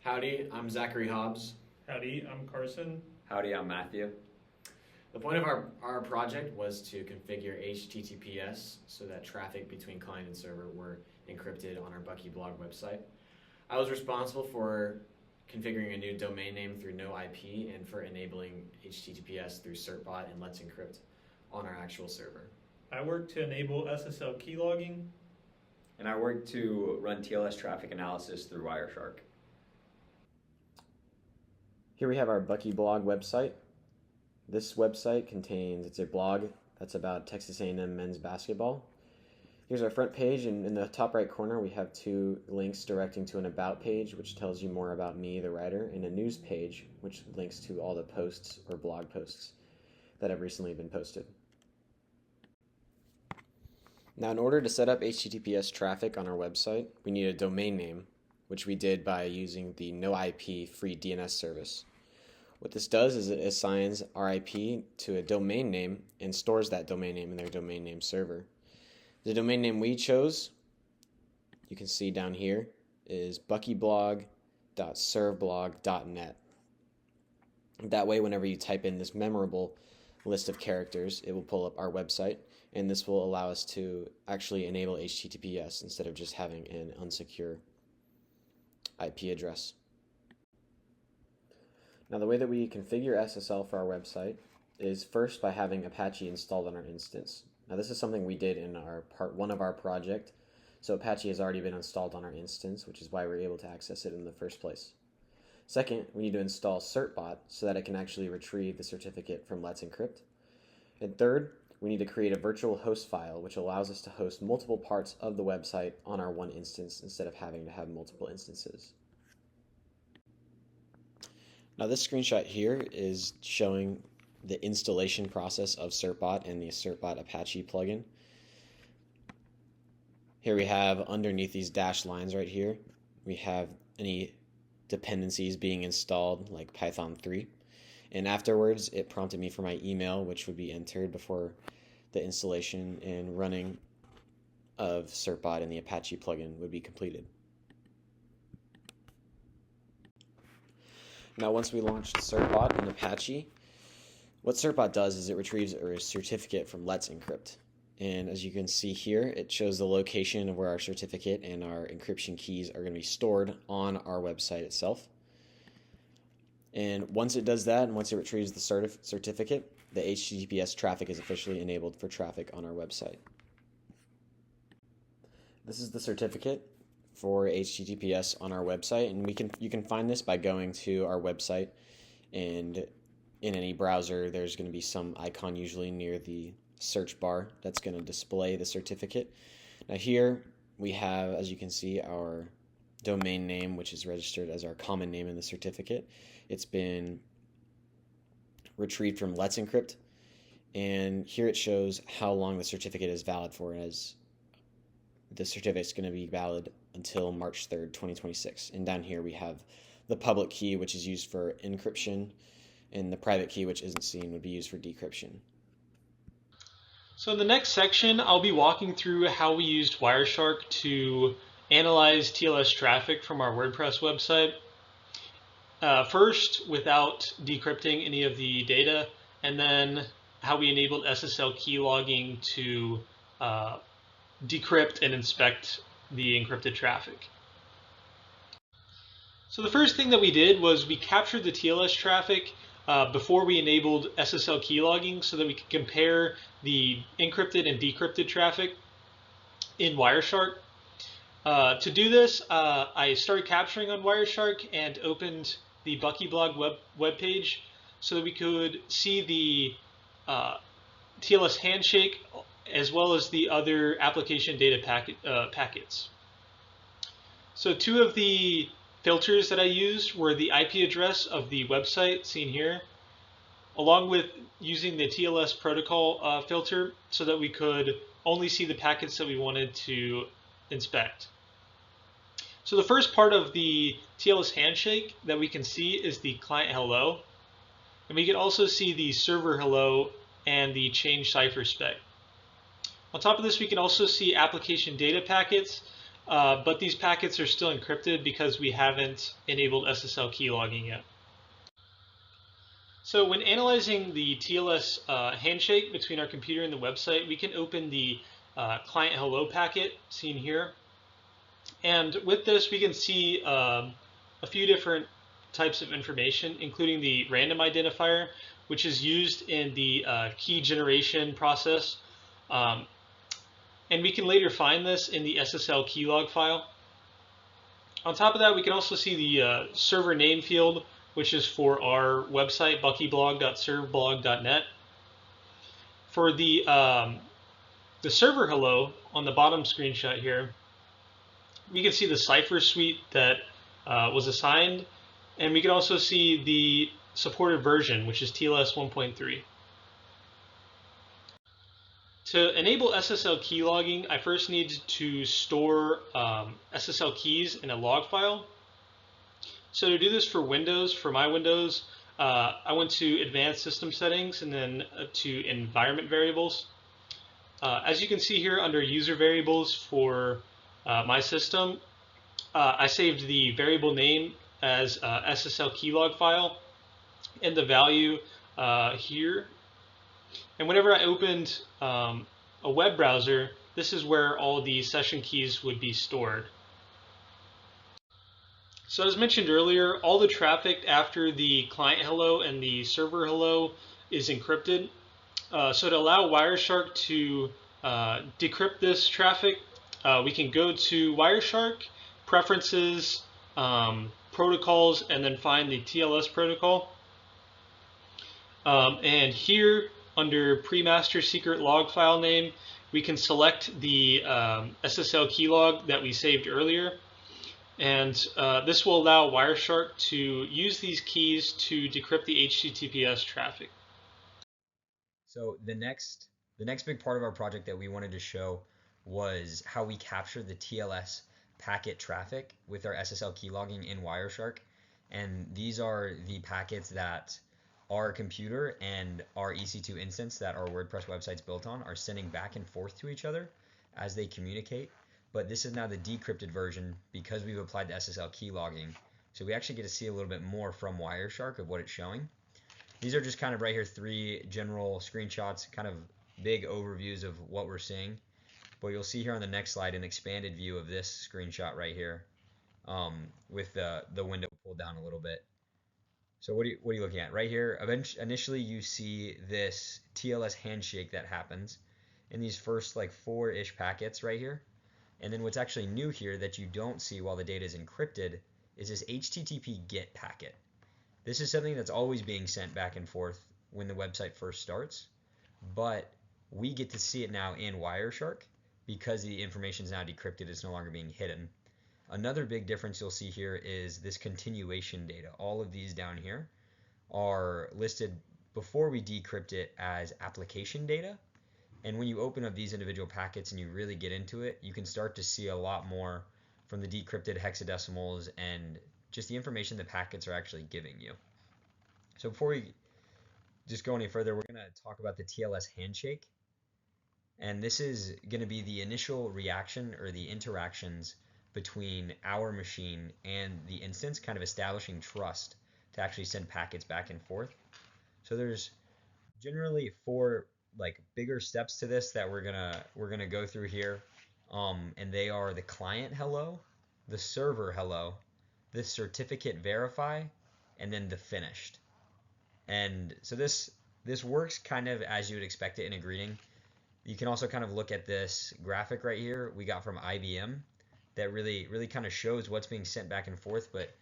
Howdy, I'm Zachary Hobbs. Howdy, I'm Carson. Howdy, I'm Matthew. The point of our project was to configure HTTPS so that traffic between client and server were encrypted on our Bucky blog website. I was responsible for configuring a new domain name through no IP and for enabling HTTPS through certbot and Let's Encrypt on our actual server. I work to enable SSL keylogging. And I work to run TLS traffic analysis through Wireshark. Here we have our Bucky blog website. This website contains, it's a blog that's about Texas A&M men's basketball. Here's our front page, and in the top right corner we have two links directing to an about page, which tells you more about me, the writer, and a news page, which links to all the posts or blog posts that have recently been posted. Now, in order to set up HTTPS traffic on our website, we need a domain name, which we did by using the no IP free DNS service. What this does is it assigns our IP to a domain name and stores that domain name in their domain name server. The domain name we chose, you can see down here, is buckyblog.serveblog.net. That way, whenever you type in this memorable list of characters, it will pull up our website, and this will allow us to actually enable HTTPS instead of just having an unsecure IP address. Now, the way that we configure SSL for our website is first by having Apache installed on our instance. Now, this is something we did in our part one of our project, so Apache has already been installed on our instance, which is why we're able to access it in the first place. Second, we need to install certbot so that it can actually retrieve the certificate from Let's Encrypt. And third, we need to create a virtual host file, which allows us to host multiple parts of the website on our one instance instead of having to have multiple instances. Now, this screenshot here is showing the installation process of certbot and the certbot Apache plugin. Here we have, underneath these dashed lines right here, we have any dependencies being installed, like Python 3. And afterwards, it prompted me for my email, which would be entered before the installation and running of certbot and the Apache plugin would be completed. Now, once we launched certbot in Apache, what certbot does is it retrieves a certificate from Let's Encrypt. And as you can see here, it shows the location of where our certificate and our encryption keys are going to be stored on our website itself. And once it does that, and once it retrieves the certificate, the HTTPS traffic is officially enabled for traffic on our website. This is the certificate for HTTPS on our website, and you can find this by going to our website, and in any browser there's going to be some icon usually near the search bar that's going to display the certificate. Now here we have, as you can see, our domain name, which is registered as our common name in the certificate. It's been retrieved from Let's Encrypt, and here it shows how long the certificate is valid for, as the certificate is going to be valid until March 3rd, 2026. And down here we have the public key, which is used for encryption, and the private key, which isn't seen, would be used for decryption. So in the next section, I'll be walking through how we used Wireshark to analyze TLS traffic from our WordPress website. First, without decrypting any of the data, and then how we enabled SSL keylogging to decrypt and inspect the encrypted traffic. So the first thing that we did was we captured the TLS traffic before we enabled SSL keylogging so that we could compare the encrypted and decrypted traffic in Wireshark. To do this, I started capturing on Wireshark and opened the Bucky blog web page so that we could see the TLS handshake as well as the other application data packets. So two of the filters that I used were the IP address of the website, seen here, along with using the TLS protocol filter so that we could only see the packets that we wanted to inspect. So the first part of the TLS handshake that we can see is the client hello, and we can also see the server hello and the change cipher spec. On top of this, we can also see application data packets but these packets are still encrypted because we haven't enabled SSL keylogging yet. So when analyzing the TLS handshake between our computer and the website, we can open the client hello packet seen here. And with this, we can see a few different types of information, including the random identifier, which is used in the key generation process. And we can later find this in the SSL keylog file. On top of that, we can also see the server name field, which is for our website, buckyblog.serveblog.net. For the server hello on the bottom screenshot here, we can see the cipher suite that was assigned, and we can also see the supported version, which is TLS 1.3. To enable SSL keylogging, I first need to store SSL keys in a log file. So to do this for Windows, for my Windows, I went to Advanced System Settings and then to Environment Variables. As you can see here under User Variables for my system, I saved the variable name as SSL keylog file and the value here. And whenever I opened a web browser, this is where all the session keys would be stored. So as mentioned earlier, all the traffic after the client hello and the server hello is encrypted. So to allow Wireshark to decrypt this traffic, we can go to Wireshark, Preferences, Protocols, and then find the TLS protocol. And here, under pre-master secret log file name, we can select the SSL keylog that we saved earlier. And this will allow Wireshark to use these keys to decrypt the HTTPS traffic. So the next big part of our project that we wanted to show was how we capture the TLS packet traffic with our SSL keylogging in Wireshark. And these are the packets that our computer and our EC2 instance that our WordPress website's built on are sending back and forth to each other as they communicate. But this is now the decrypted version because we've applied the SSL keylogging. So we actually get to see a little bit more from Wireshark of what it's showing. These are just kind of right here 3 general screenshots, kind of big overviews of what we're seeing. But you'll see here on the next slide an expanded view of this screenshot right here with the window pulled down a little bit. So what are you looking at? Right here, initially you see this TLS handshake that happens in these first like 4-ish packets right here. And then what's actually new here that you don't see while the data is encrypted is this HTTP GET packet. This is something that's always being sent back and forth when the website first starts, but we get to see it now in Wireshark because the information is now decrypted. It's no longer being hidden. Another big difference you'll see here is this continuation data. All of these down here are listed before we decrypt it as application data. And when you open up these individual packets and you really get into it, you can start to see a lot more from the decrypted hexadecimals and just the information the packets are actually giving you. So before we just go any further, we're going to talk about the TLS handshake. And this is going to be the initial reaction or the interactions between our machine and the instance, kind of establishing trust to actually send packets back and forth. So there's generally 4 like bigger steps to this that we're gonna go through here, and they are the client hello, the server hello, the certificate verify, and then the finished. And so this works kind of as you would expect it in a greeting. You can also kind of look at this graphic right here we got from IBM that really kind of shows what's being sent back and forth. But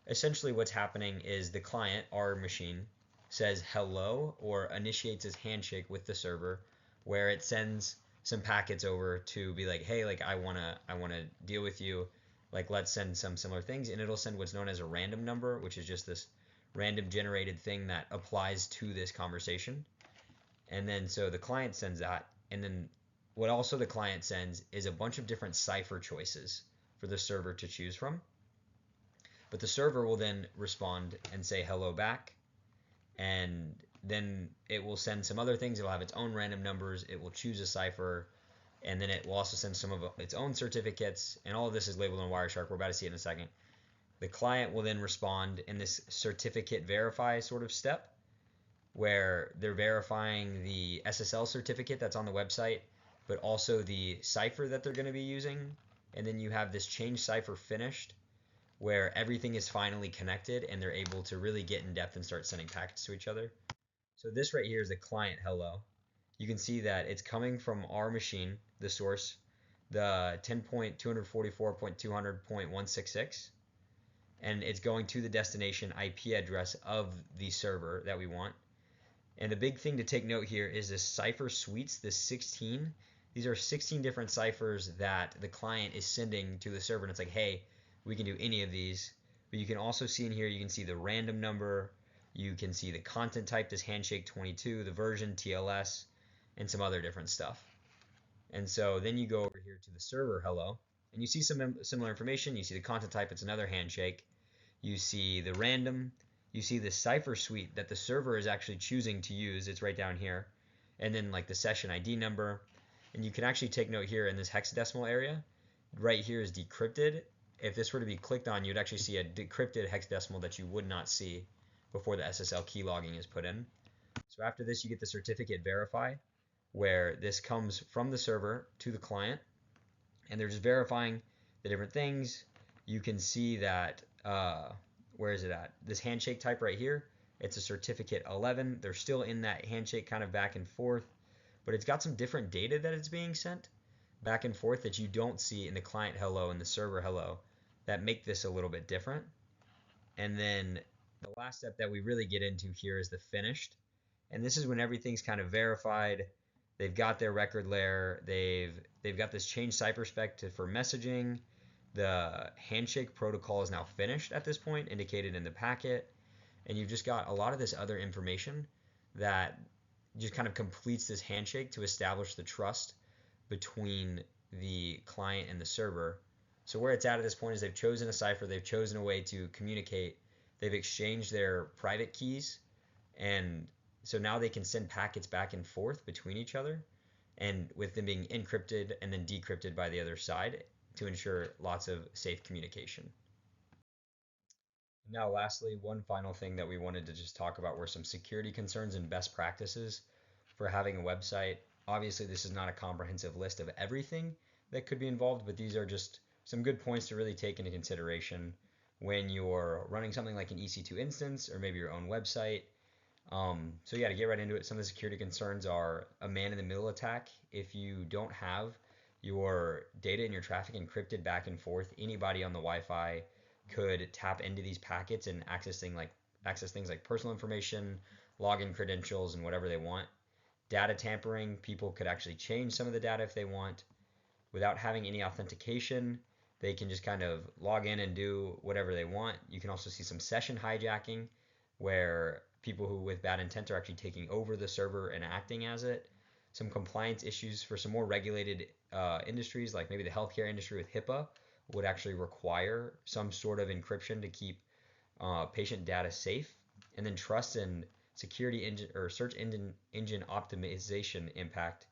essentially what's happening is the client, our machine, says hello or initiates its handshake with the server, where it sends some packets over to be like, hey, like I wanna deal with you, like let's send some similar things, and it'll send what's known as a random number, which is just this random generated thing that applies to this conversation. And then so the client sends that, and then what also the client sends is a bunch of different cipher choices for the server to choose from. But the server will then respond and say hello back, and then it will send some other things. It will have its own random numbers. It will choose a cipher, and then it will also send some of its own certificates, and all of this is labeled on Wireshark. We're about to see it in a second. The client will then respond in this certificate verify sort of step, where they're verifying the SSL certificate that's on the website, but also the cipher that they're going to be using. And then you have this change cipher finished, where everything is finally connected and they're able to really get in depth and start sending packets to each other. So this right here is the client hello. You can see that it's coming from our machine, the source, the 10.244.200.166, and it's going to the destination IP address of the server that we want. And the big thing to take note here is this cipher suites, this 16. These are 16 different ciphers that the client is sending to the server, and it's like, hey, we can do any of these. But you can also see in here, you can see the random number, you can see the content type, this handshake 22, the version, TLS, and some other different stuff. And so then you go over here to the server hello, and you see some similar information. You see the content type, it's another handshake. You see the random, you see the cipher suite that the server is actually choosing to use. It's right down here. And then like the session ID number. And you can actually take note here in this hexadecimal area. Right here is decrypted. If this were to be clicked on, you'd actually see a decrypted hexadecimal that you would not see before the SSL key logging is put in. So after this, you get the certificate verify, where this comes from the server to the client, and they're just verifying the different things. You can see that where is it at? This handshake type right here, it's a certificate 11. They're still in that handshake kind of back and forth, but it's got some different data that it's being sent back and forth that you don't see in the client hello and the server hello that make this a little bit different. And then the last step that we really get into here is the finished. And this is when everything's kind of verified. They've got their record layer. They've got this change cipher spec for messaging. The handshake protocol is now finished at this point, indicated in the packet, and you've just got a lot of this other information that just kind of completes this handshake to establish the trust between the client and the server. So where it's at this point is they've chosen a cipher, they've chosen a way to communicate, they've exchanged their private keys, and so now they can send packets back and forth between each other, and with them being encrypted and then decrypted by the other side, to ensure lots of safe communication. Now, lastly, one final thing that we wanted to just talk about were some security concerns and best practices for having a website. Obviously, this is not a comprehensive list of everything that could be involved, but these are just some good points to really take into consideration when you're running something like an EC2 instance or maybe your own website. So yeah, to get right into it, some of the security concerns are a man-in-the-middle attack. If you don't have your data and your traffic encrypted back and forth, anybody on the Wi-Fi could tap into these packets and access things like personal information, login credentials, and whatever they want. Data tampering, people could actually change some of the data if they want. Without having any authentication, they can just kind of log in and do whatever they want. You can also see some session hijacking, where people who with bad intent are actually taking over the server and acting as it. Some compliance issues for some more regulated industries, like maybe the healthcare industry with HIPAA, would actually require some sort of encryption to keep patient data safe. And then trust and security engine or search engine optimization impact.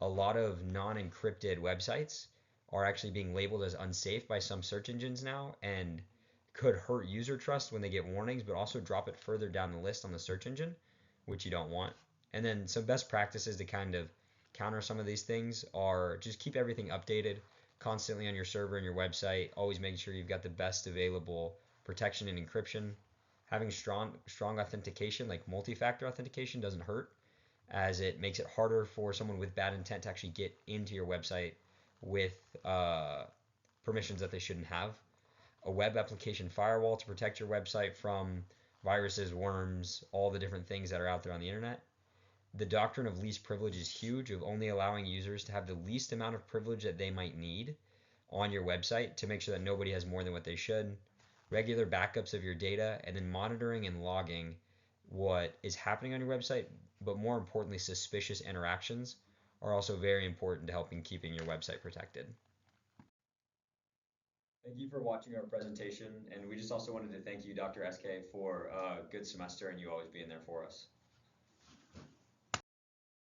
A lot of non-encrypted websites are actually being labeled as unsafe by some search engines now, and could hurt user trust when they get warnings, but also drop it further down the list on the search engine, which you don't want. And then some best practices to kind of counter some of these things are just keep everything updated constantly on your server and your website. Always make sure you've got the best available protection and encryption. Having strong authentication, like multi-factor authentication, doesn't hurt, as it makes it harder for someone with bad intent to actually get into your website with permissions that they shouldn't have. A web application firewall to protect your website from viruses, worms, all the different things that are out there on the internet. The doctrine of least privilege is huge, of only allowing users to have the least amount of privilege that they might need on your website to make sure that nobody has more than what they should. Regular backups of your data, and then monitoring and logging what is happening on your website, but more importantly, suspicious interactions are also very important to helping keeping your website protected. Thank you for watching our presentation, and we just also wanted to thank you, Dr. SK, for a good semester and you always being there for us.